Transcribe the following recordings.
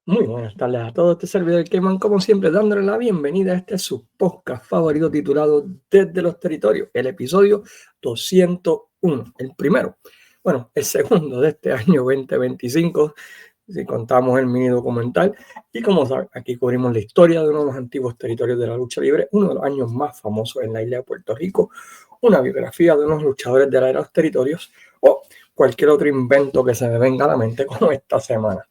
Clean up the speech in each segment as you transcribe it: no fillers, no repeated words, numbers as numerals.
Muy buenas tardes a todos, este servidor Cayman, como siempre, dándole la bienvenida a este su podcast favorito titulado Desde los Territorios, el episodio 201, el primero, el segundo de este año 2025, si contamos el mini documental. Y como saben, aquí cubrimos la historia de uno de los antiguos territorios de la lucha libre, uno de los años más famosos en la isla de Puerto Rico, una biografía de unos luchadores de la era de los territorios o cualquier otro invento que se me venga a la mente como esta semana.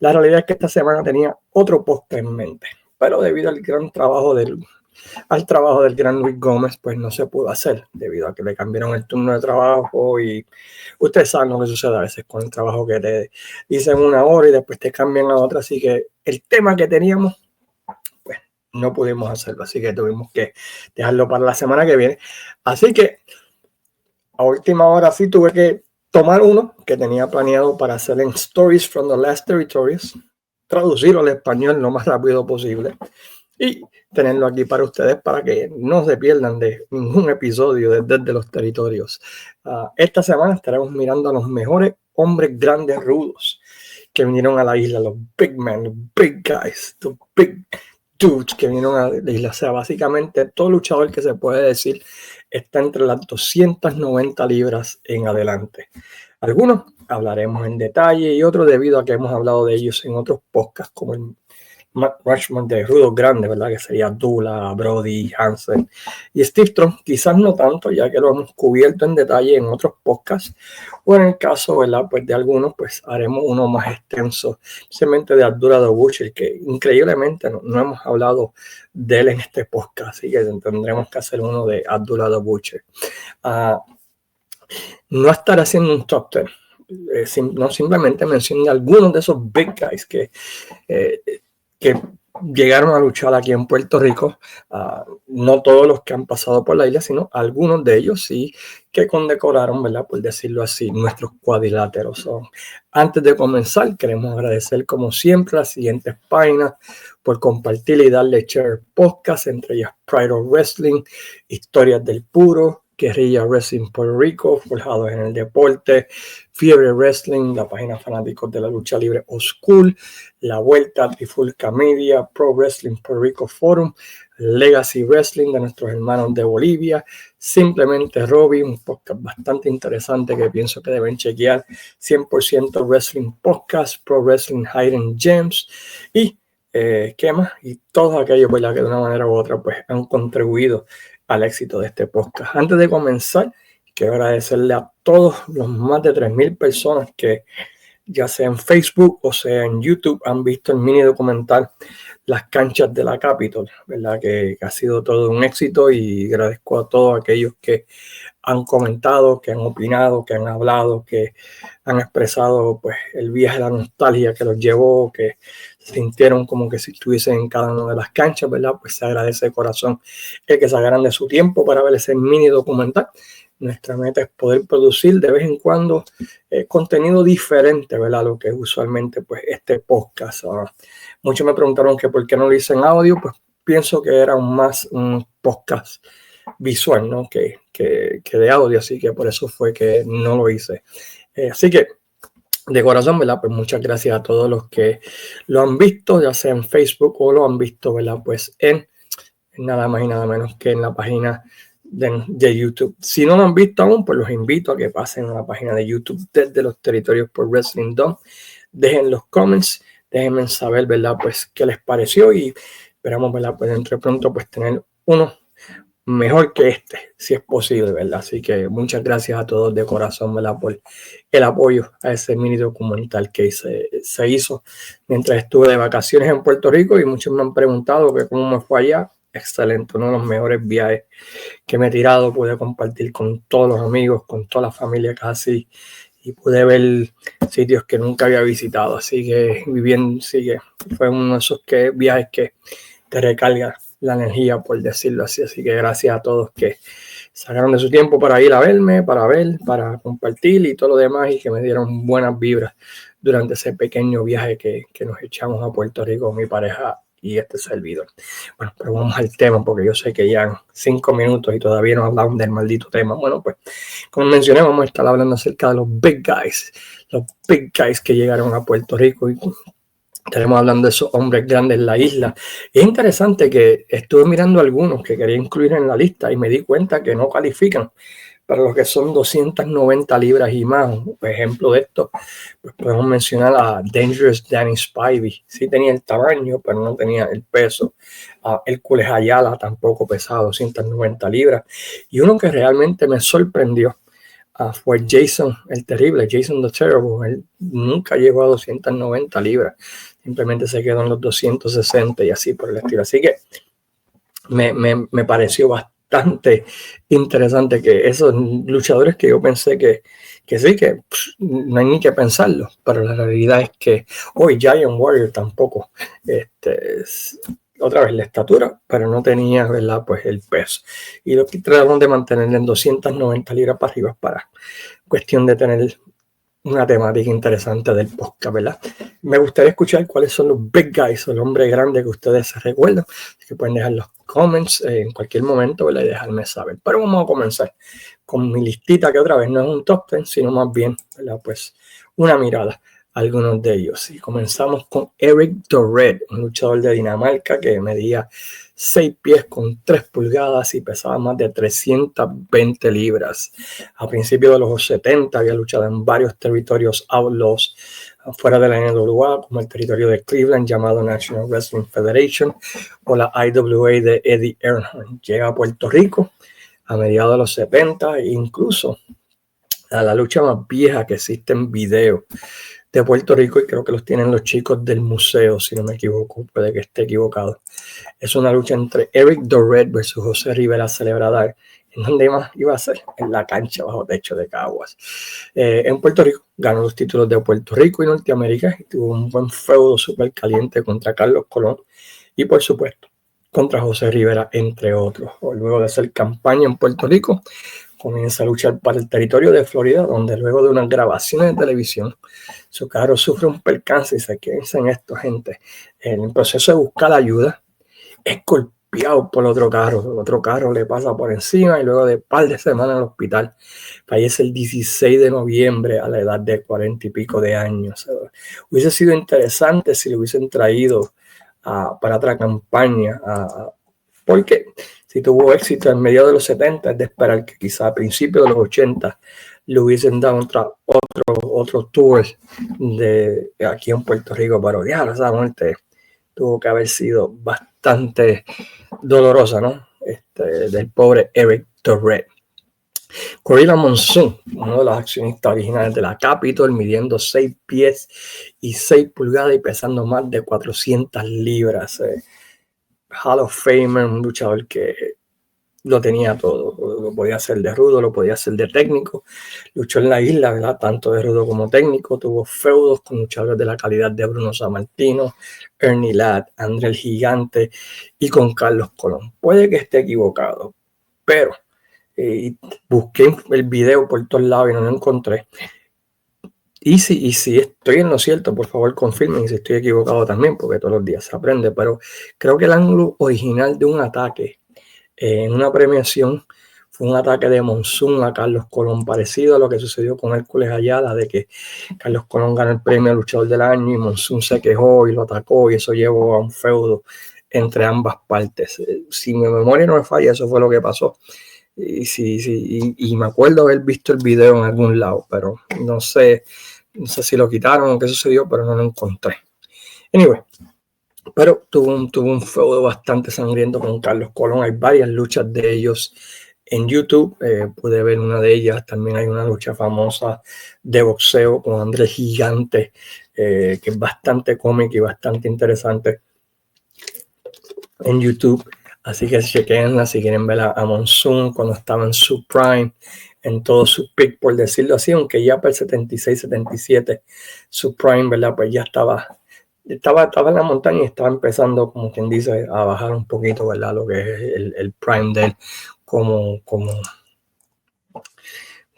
La realidad es que esta semana tenía otro podcast en mente, pero debido al trabajo del gran Luis Gómez, pues no se pudo hacer, debido a que le cambiaron el turno de trabajo. Y ustedes saben lo que sucede a veces con el trabajo, que te dicen una hora y después te cambian a otra. Así que el tema que teníamos, pues no pudimos hacerlo, así que tuvimos que dejarlo para la semana que viene. Así que a última hora sí tuve que tomar uno que tenía planeado para hacer en Stories from the Last Territories, traducirlo al español lo más rápido posible y tenerlo aquí para ustedes, para que no se pierdan de ningún episodio desde los territorios. Esta semana estaremos mirando a los mejores hombres grandes rudos que vinieron a la isla, los big men, los big guys, los big dudes que vinieron a la isla. O sea, básicamente todo luchador que se puede decir está entre las 290 libras en adelante. Algunos hablaremos en detalle y otros debido a que hemos hablado de ellos en otros podcasts, como el Matt Rushmore de rudos grandes, ¿verdad? Que sería Dula, Brody, Hansen y Steve Strong. Quizás no tanto, ya que lo hemos cubierto en detalle en otros podcasts, o en el caso, ¿verdad? Pues de algunos, pues haremos uno más extenso, simplemente de Abdullah the Butcher, que increíblemente no hemos hablado de él en este podcast, así que tendremos que hacer uno de Abdullah the Butcher. No estaré haciendo un top 10, no, simplemente mencioné algunos de esos big guys que llegaron a luchar aquí en Puerto Rico. No todos los que han pasado por la isla, sino algunos de ellos sí, que condecoraron, ¿verdad? Por decirlo así, nuestros cuadriláteros. Antes de comenzar, queremos agradecer como siempre a las siguientes páginas por compartir y darle share podcast, entre ellas Pride of Wrestling, Historias del Puro, Guerrilla Wrestling Puerto Rico, Forjados en el Deporte, Fiebre Wrestling, la página fanáticos de la lucha libre Old School, La Vuelta, Trifulca Media, Pro Wrestling Puerto Rico Forum, Legacy Wrestling de nuestros hermanos de Bolivia, Simplemente Robbie, un podcast bastante interesante que pienso que deben chequear, 100% Wrestling Podcast, Pro Wrestling Hidden Gems y ¿qué más? Y todos aquellos, ¿verdad?, que de una manera u otra pues han contribuido al éxito de este podcast. Antes de comenzar, quiero agradecerle a todos los más de 3,000 personas que, ya sea en Facebook o sea en YouTube, han visto el mini documental Las Canchas de la Capitol, ¿verdad? Que ha sido todo un éxito, y agradezco a todos aquellos que han comentado, que han opinado, que han hablado, que han expresado pues el viaje, la nostalgia que los llevó, que sintieron como que si estuviesen en cada una de las canchas, ¿verdad? Pues se agradece de corazón el que sacaran de su tiempo para ver ese mini documental. Nuestra meta es poder producir de vez en cuando contenido diferente, ¿verdad? Lo que es usualmente pues este podcast. Muchos me preguntaron que por qué no lo hice en audio. Pues pienso que era más un podcast visual, ¿no? que de audio, así que por eso fue que no lo hice. Así que de corazón, ¿verdad? Pues muchas gracias a todos los que lo han visto, ya sea en Facebook o lo han visto, ¿verdad? Pues en nada más y nada menos que en la página de YouTube. Si no lo han visto aún, pues los invito a que pasen a la página de YouTube Desde los Territorios por Wrestling Dom. Dejen los comments, déjenme saber, ¿verdad? Pues qué les pareció, y esperamos, ¿verdad? Pues dentro de pronto pues tener uno mejor que este, si es posible, ¿verdad? Así que muchas gracias a todos de corazón, ¿verdad? Por el apoyo a ese mini documental que se hizo mientras estuve de vacaciones en Puerto Rico, y muchos me han preguntado que cómo me fue allá. Excelente, uno de los mejores viajes que me he tirado. Pude compartir con todos los amigos, con toda la familia casi, y pude ver sitios que nunca había visitado. Así que bien, sigue. Fue uno de esos viajes que te recarga la energía, por decirlo así. Así que gracias a todos que sacaron de su tiempo para ir a verme, para ver, para compartir y todo lo demás, y que me dieron buenas vibras durante ese pequeño viaje que nos echamos a Puerto Rico, mi pareja y este servidor. Bueno, pero vamos al tema, porque yo sé que ya 5 minutos y todavía no hablamos del maldito tema. Bueno, pues como mencioné, vamos a estar hablando acerca de los big guys que llegaron a Puerto Rico, y Estaremos hablando de esos hombres grandes en la isla. Y es interesante que estuve mirando algunos que quería incluir en la lista y me di cuenta que no califican para los que son 290 libras y más. Por ejemplo de esto, pues podemos mencionar a Dangerous Danny Spivey. Sí tenía el tamaño, pero no tenía el peso. Hércules Ayala tampoco pesaba 290 libras. Y uno que realmente me sorprendió fue Jason el Terrible, Jason the Terrible. Él nunca llegó a 290 libras. Simplemente se quedó en los 260 y así por el estilo. Así que me pareció bastante interesante que esos luchadores que yo pensé que sí, que no hay ni que pensarlo, pero la realidad es que hoy Giant Warrior tampoco, otra vez la estatura, pero no tenía, ¿verdad? Pues el peso. Y lo que trataron de mantener en 290 libras para arriba para cuestión de tener una temática interesante del podcast, ¿verdad? Me gustaría escuchar cuáles son los big guys o el hombre grande que ustedes se recuerdan. Así que pueden dejar los comments en cualquier momento, ¿verdad? Y dejarme saber. Pero vamos a comenzar con mi listita, que otra vez no es un top 10, sino más bien, ¿verdad? Pues una mirada a algunos de ellos. Y comenzamos con Eric the Red, un luchador de Dinamarca que medía 6 pies con 3 pulgadas y pesaba más de 320 libras. A principios de los 70 había luchado en varios territorios outlaws fuera de la NWA, como el territorio de Cleveland llamado National Wrestling Federation o la IWA de Eddie Earnhardt. Llega a Puerto Rico a mediados de los 70 e incluso a la lucha más vieja que existe en video de Puerto Rico, y creo que los tienen los chicos del museo, si no me equivoco, puede que esté equivocado. Es una lucha entre Eric the Red versus José Rivera, celebrada en donde más iba a ser, en la cancha bajo techo de Caguas. En Puerto Rico ganó los títulos de Puerto Rico y Norteamérica y tuvo un buen feudo súper caliente contra Carlos Colón y por supuesto contra José Rivera, entre otros. Luego de hacer campaña en Puerto Rico, comienza a luchar para el territorio de Florida, donde luego de unas grabaciones de televisión, su carro sufre un percance y se queda en esto, gente. En el proceso de buscar ayuda, es golpeado por otro carro le pasa por encima y luego de un par de semanas en el hospital fallece el 16 de noviembre a la edad de 40 y pico de años. Hubiese sido interesante si lo hubiesen traído para otra campaña, porque si tuvo éxito en medio de los 70, es de esperar que quizá a principios de los 80 le hubiesen dado otro tour de aquí en Puerto Rico, pero ya esa muerte tuvo que haber sido bastante dolorosa, ¿no? Del pobre Eric the Red. Gorilla Monsoon, uno de los accionistas originales de la Capitol, midiendo 6 pies y 6 pulgadas y pesando más de 400 libras. Hall of Famer, un luchador que lo tenía todo, lo podía hacer de rudo, lo podía hacer de técnico, luchó en la isla, ¿verdad? Tanto de rudo como técnico, tuvo feudos con luchadores de la calidad de Bruno Sammartino, Ernie Ladd, André el Gigante y con Carlos Colón. Puede que esté equivocado, pero busqué el video por todos lados y no lo encontré. Y si estoy en lo cierto, por favor confirmen, y si estoy equivocado también, porque todos los días se aprende, pero creo que el ángulo original de un ataque en una premiación fue un ataque de Monsoon a Carlos Colón, parecido a lo que sucedió con Hércules Ayala, de que Carlos Colón ganó el premio de luchador del año y Monsoon se quejó y lo atacó y eso llevó a un feudo entre ambas partes. Si mi memoria no me falla, eso fue lo que pasó. Y me acuerdo haber visto el video en algún lado, pero no sé si lo quitaron o qué sucedió, pero no lo encontré. Anyway, pero tuvo un feudo bastante sangriento con Carlos Colón. Hay varias luchas de ellos en YouTube. Pude ver una de ellas. También hay una lucha famosa de boxeo con André Gigante, que es bastante cómica y bastante interesante en YouTube. Así que chequenla si quieren ver a Monsoon cuando estaba en su prime, en todo su pick, por decirlo así, aunque ya para el 76, 77, su prime, ¿verdad? Pues ya estaba en la montaña y estaba empezando, como quien dice, a bajar un poquito, ¿verdad? Lo que es el prime de él como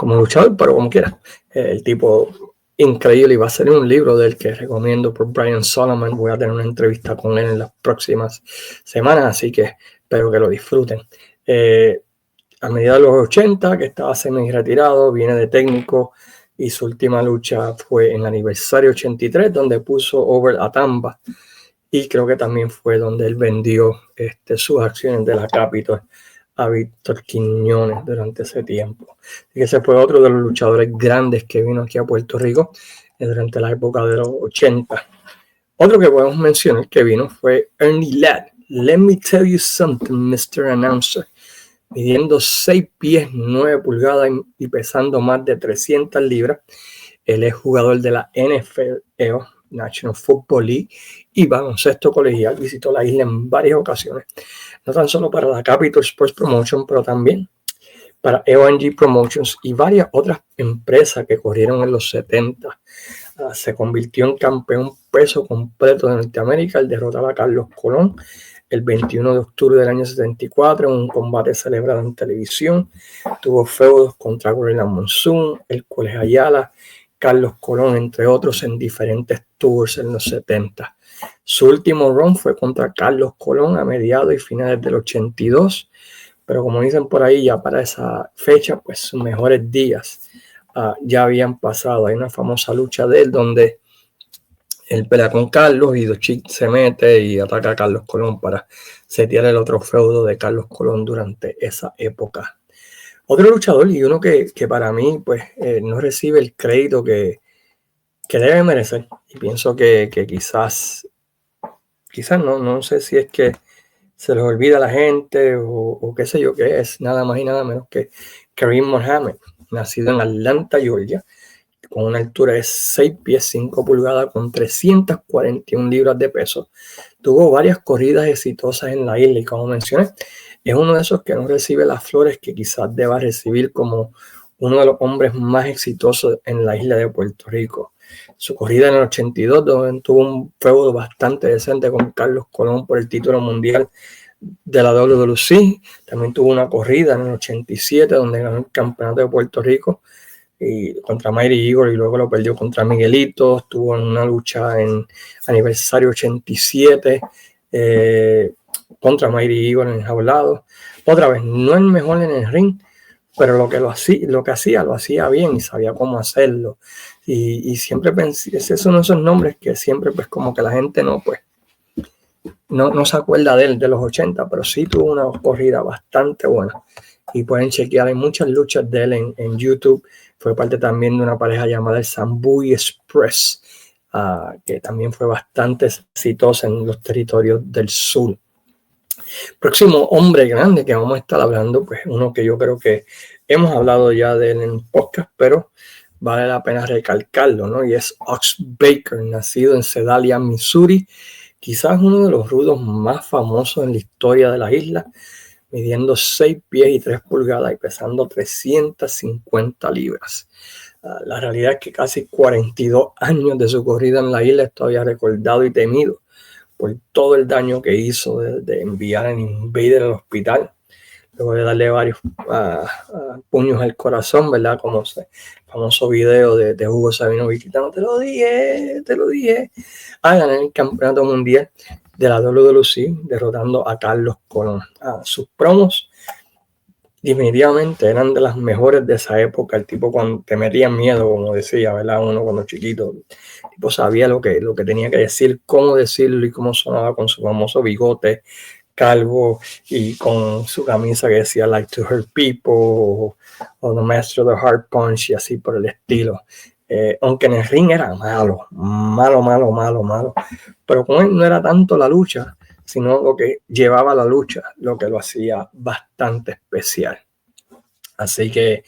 luchador, pero como quiera. El tipo increíble, y va a salir un libro del que recomiendo por Brian Solomon. Voy a tener una entrevista con él en las próximas semanas, así que espero que lo disfruten. A mediados de los 80, que estaba semi retirado, viene de técnico y su última lucha fue en el aniversario 83, donde puso over a Tamba, y creo que también fue donde él vendió sus acciones de la Capitol a Víctor Quiñones durante ese tiempo. Así que ese fue otro de los luchadores grandes que vino aquí a Puerto Rico durante la época de los 80. Otro que podemos mencionar que vino fue Ernie Ladd. Let me tell you something, Mr. Announcer. Midiendo 6 pies 9 pulgadas y pesando más de 300 libras. Él es jugador de la NFL, National Football League, y baloncesto colegial. Visitó la isla en varias ocasiones, no tan solo para la Capitol Sports Promotion, pero también para EONG Promotions y varias otras empresas que corrieron en los 70. Se convirtió en campeón peso completo de Norteamérica al derrotar a Carlos Colón el 21 de octubre del año 74 en un combate celebrado en televisión. Tuvo feudos contra Gorilla Monsoon, Hércules Ayala, Carlos Colón, entre otros, en diferentes tours en los 70. Su último run fue contra Carlos Colón a mediados y finales del 82, pero como dicen por ahí, ya para esa fecha, pues sus mejores días ya habían pasado. Hay una famosa lucha de él donde él pelea con Carlos y Dochik se mete y ataca a Carlos Colón para setear el otro feudo de Carlos Colón durante esa época. Otro luchador y uno que para mí pues no recibe el crédito que debe merecer, y pienso que quizás no sé si es que se les olvida a la gente o qué sé yo, que es nada más y nada menos que Kareem Mohammed, nacido en Atlanta, Georgia, con una altura de 6 pies 5 pulgadas con 341 libras de peso. Tuvo varias corridas exitosas en la isla y, como mencioné, es uno de esos que no recibe las flores que quizás deba recibir como uno de los hombres más exitosos en la isla de Puerto Rico. Su corrida en el 82, donde tuvo un feudo bastante decente con Carlos Colón por el título mundial de la WWC. También tuvo una corrida en el 87, donde ganó el campeonato de Puerto Rico y contra Mighty Eagle, y luego lo perdió contra Miguelito. Estuvo en una lucha en aniversario 87 contra Mighty Eagle en enjaulado. Otra vez, no es mejor en el ring, pero lo que hacía lo hacía bien y sabía cómo hacerlo. Y siempre pensé, es uno de esos nombres que siempre pues como que la gente no se acuerda de él de los 80, pero sí tuvo una corrida bastante buena. Y pueden chequear, hay muchas luchas de él en YouTube. Fue parte también de una pareja llamada el Sambuy Express, que también fue bastante exitosa en los territorios del sur. Próximo hombre grande que vamos a estar hablando, pues uno que yo creo que hemos hablado ya de él en podcast, pero vale la pena recalcarlo, ¿no? Y es Ox Baker, nacido en Sedalia, Missouri, quizás uno de los rudos más famosos en la historia de la isla, midiendo 6 pies y 3 pulgadas y pesando 350 libras. La realidad es que casi 42 años de su corrida en la isla es todavía recordado y temido por todo el daño que hizo de enviar a Invader al hospital, luego de darle varios puños al corazón, ¿verdad? Como ese famoso video de Hugo Sabinovich gritando, te lo dije, a ganar el campeonato mundial de la WWC, derrotando a Carlos Colón. Sus promos definitivamente eran de las mejores de esa época. El tipo, cuando te metía miedo, como decía, ¿verdad? Uno cuando chiquito, el tipo sabía lo que tenía que decir, cómo decirlo y cómo sonaba con su famoso bigote calvo y con su camisa que decía Like to Hurt People o The Master of the Hard Punch y así por el estilo. Aunque en el ring era malo, pero con él no era tanto la lucha, sino lo que llevaba la lucha, lo que lo hacía bastante especial. Así que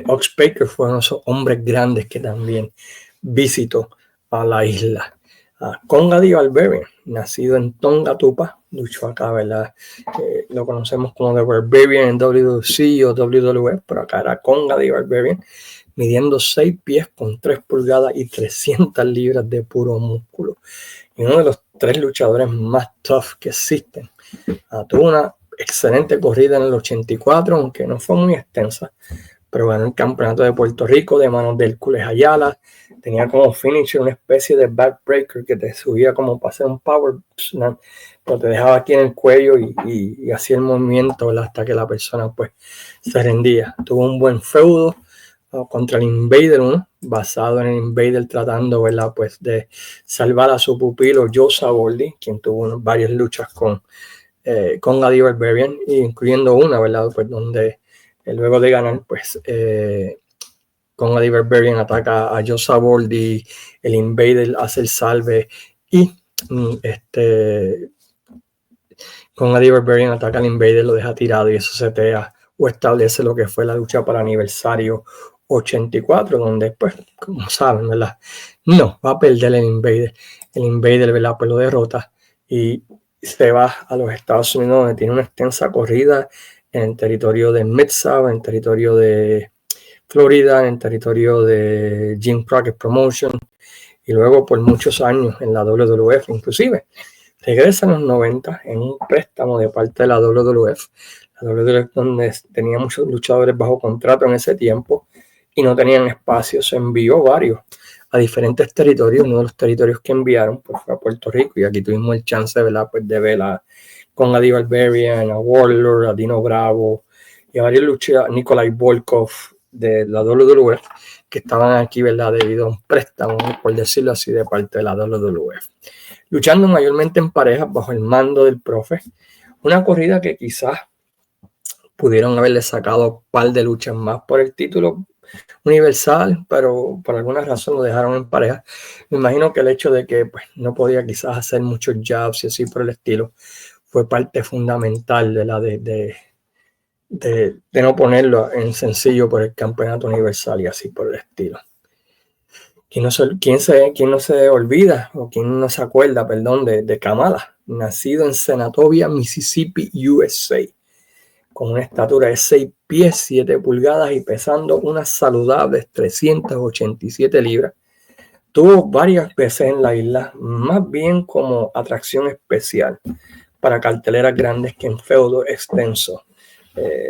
Ox Baker fue uno de esos hombres grandes que también visitó a la isla. Conga D. Barbarian, nacido en Tonga Tupa, luchó acá, ¿verdad? Lo conocemos como The Barbarian en WWC o WWE, pero acá era Conga D. Barbarian, midiendo 6 pies con 3 pulgadas y 300 libras de puro músculo. Y uno de los 3 luchadores más tough que existen. Tuvo una excelente corrida en el 84, aunque no fue muy extensa, pero ganó el campeonato de Puerto Rico de manos de Hércules Ayala. Tenía como finisher una especie de backbreaker que te subía como para hacer un power slam, pero te dejaba aquí en el cuello y hacía el movimiento, ¿verdad? Hasta que la persona pues se rendía. Tuvo un buen feudo contra el Invader 1, basado en el Invader tratando, ¿verdad?, pues de salvar a su pupilo Joe Savoldi, quien tuvo varias luchas con Eddie Barbarian, incluyendo una, ¿verdad?, pues donde luego de ganar, pues con Eddie Barbarian ataca a Joe Savoldi, el Invader hace el salve y con Eddie Barbarian ataca al Invader, lo deja tirado y eso setea o establece lo que fue la lucha para aniversario 84, donde pues, como saben, ¿verdad?, no va a perder el Invader. El Invader, ¿verdad?, pues lo derrota y se va a los Estados Unidos, donde tiene una extensa corrida en el territorio de Mid-South, en el territorio de Florida, en el territorio de Jim Crockett Promotion, y luego por muchos años en la WWF, inclusive regresa en los 90 en un préstamo de parte de la WWF. La WWF, donde tenía muchos luchadores bajo contrato en ese tiempo y no tenían espacio, se envió varios a diferentes territorios. Uno de los territorios que enviaron pues, fue a Puerto Rico, y aquí tuvimos el chance, ¿verdad?, pues, de ver con Eddie Barbarian, a Warlord, a Dino Bravo y a varios luchadores, Nikolai Volkov de la WWF, que estaban aquí, ¿verdad?, debido a un préstamo, por decirlo así, de parte de la WWF. Luchando mayormente en parejas bajo el mando del profe. Una corrida que quizás pudieron haberle sacado un par de luchas más por el título universal, pero por alguna razón lo dejaron en pareja. Me imagino que el hecho de que pues, no podía quizás hacer muchos jabs y así por el estilo fue parte fundamental de no ponerlo en sencillo por el campeonato universal y así por el estilo. ¿Quién no se olvida o quién no se acuerda, perdón, de Kamala, nacido en Senatobia, Mississippi, USA, con una estatura de 6 pies, 7 pulgadas y pesando unas saludables 387 libras? Tuvo varias veces en la isla, más bien como atracción especial para carteleras grandes que en feudo extenso.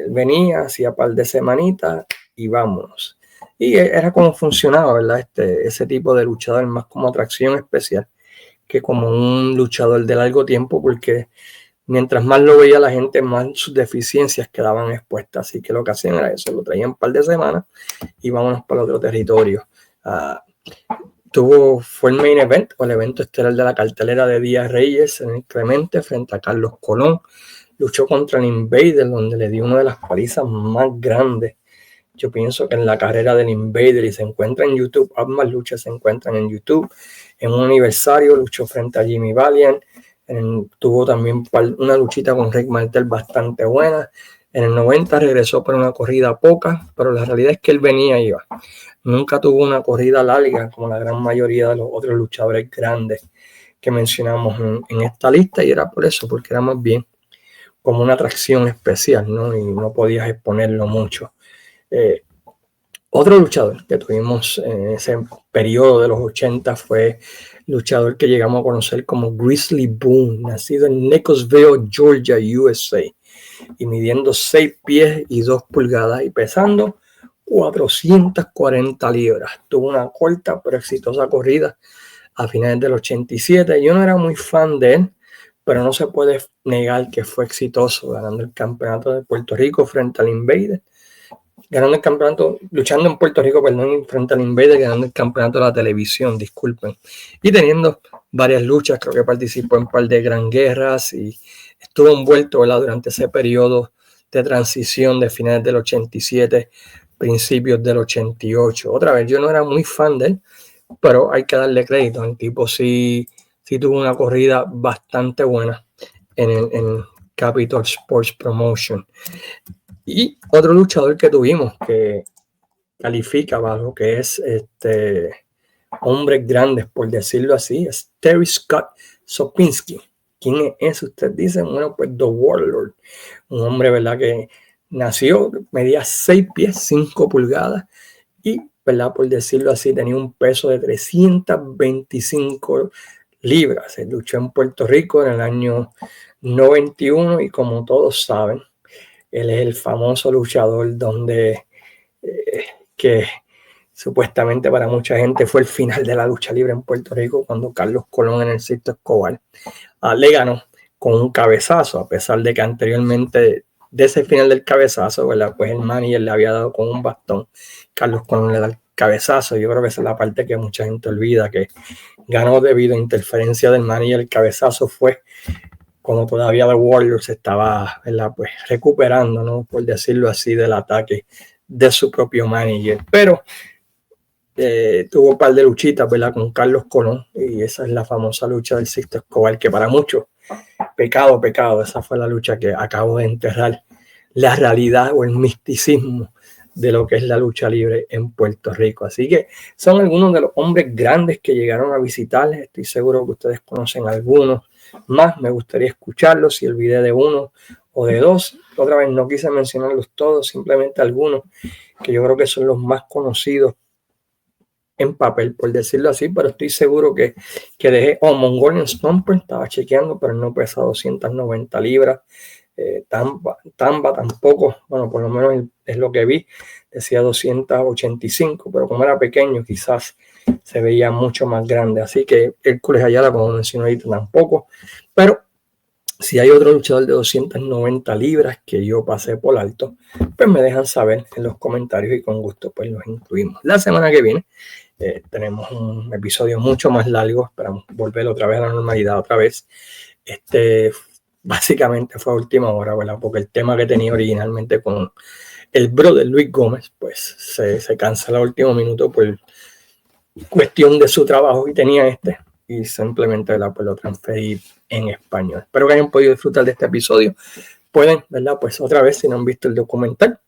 Venía, hacía un par de semanitas y vámonos. Y era como funcionaba, ¿verdad? Ese tipo de luchador, más como atracción especial que como un luchador de largo tiempo, porque mientras más lo veía la gente, más sus deficiencias quedaban expuestas. Así que lo que hacían era eso, lo traían un par de semanas y vámonos para otro territorio. Fue el main event, o el evento estelar de la cartelera de Díaz Reyes en el Clemente frente a Carlos Colón. Luchó contra el Invader, donde le dio una de las palizas más grandes, yo pienso, que en la carrera del Invader, y se encuentra en YouTube. Ambas luchas se encuentran en YouTube. En un aniversario luchó frente a Jimmy Valiant. Tuvo también una luchita con Rick Martel bastante buena. En el 90 regresó para una corrida poca, pero la realidad es que él venía y iba. Nunca tuvo una corrida larga como la gran mayoría de los otros luchadores grandes que mencionamos en esta lista, y era por eso, porque era más bien como una atracción especial, ¿no? Y no podías exponerlo mucho. Otro luchador que tuvimos en ese periodo de los 80 fue luchador que llegamos a conocer como Grizzly Boone, nacido en Nicholsville, Georgia, USA, y midiendo 6 pies y 2 pulgadas y pesando 440 libras. Tuvo una corta pero exitosa corrida a finales del 87. Yo no era muy fan de él, pero no se puede negar que fue exitoso, ganando el campeonato de Puerto Rico frente al Invader, ganando el campeonato, luchando en Puerto Rico, perdón, frente al Invader, ganando el campeonato de la televisión, disculpen, y teniendo varias luchas. Creo que participó en un par de gran guerras y estuvo envuelto, ¿verdad?, durante ese periodo de transición de finales del 87, principios del 88. Otra vez, yo no era muy fan de él, pero hay que darle crédito. El tipo sí tuvo una corrida bastante buena en Capital Sports Promotion. Y otro luchador que tuvimos que califica bajo que es hombres grandes, por decirlo así, es Terry Scott Sopinski. ¿Quién es? Usted dice, bueno, pues The Warlord, un hombre, ¿verdad?, que nació, medía 6 pies, 5 pulgadas y, ¿verdad?, por decirlo así, tenía un peso de 325 libras. Se luchó en Puerto Rico en el año 91 y, como todos saben, él es el famoso luchador donde que supuestamente para mucha gente fue el final de la lucha libre en Puerto Rico, cuando Carlos Colón en el Circo Escobar le ganó con un cabezazo, a pesar de que anteriormente de ese final del cabezazo, ¿verdad? Pues el manager le había dado con un bastón. Carlos Colón le da el cabezazo. Yo creo que esa es la parte que mucha gente olvida, que ganó debido a interferencia del manager. El cabezazo fue cuando todavía The Warriors estaba, ¿verdad? Pues recuperando, ¿no? Por decirlo así, del ataque de su propio manager. Pero tuvo un par de luchitas, ¿verdad? Con Carlos Colón, y esa es la famosa lucha del Sixto Escobar, que para muchos, pecado, esa fue la lucha que acabó de enterrar la realidad o el misticismo de lo que es la lucha libre en Puerto Rico. Así que son algunos de los hombres grandes que llegaron a visitarles. Estoy seguro que ustedes conocen algunos más. Me gustaría escucharlos si olvidé de uno o de dos. Otra vez no quise mencionarlos todos, simplemente algunos que yo creo que son los más conocidos en papel, por decirlo así, pero estoy seguro que dejé. Mongolian Stomper, estaba chequeando, pero no pesa 290 libras. Tamba tampoco, bueno, por lo menos es lo que vi, decía 285, pero como era pequeño quizás se veía mucho más grande. Así que Hércules Ayala, como mencioné ahorita, tampoco. Pero si hay otro luchador de 290 libras que yo pasé por alto, pues me dejan saber en los comentarios y con gusto pues los incluimos. La semana que viene tenemos un episodio mucho más largo, esperamos volver otra vez a la normalidad otra vez. Básicamente fue a última hora, ¿verdad? Porque el tema que tenía originalmente con el brother Luis Gómez, pues se cancela a último minuto por cuestión de su trabajo y tenía y simplemente, ¿verdad? Pues lo transferí en español. Espero que hayan podido disfrutar de este episodio. Pueden, ¿verdad? Pues otra vez, si no han visto el documental,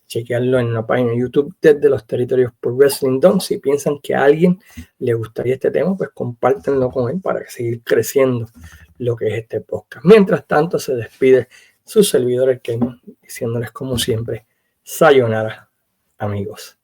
chequearlo en la página de YouTube desde los territorios por Wrestling Dome. Si piensan que a alguien le gustaría este tema, pues compártenlo con él para seguir creciendo lo que es este podcast. Mientras tanto, se despide su servidor, el Keyman, diciéndoles como siempre, sayonara, amigos.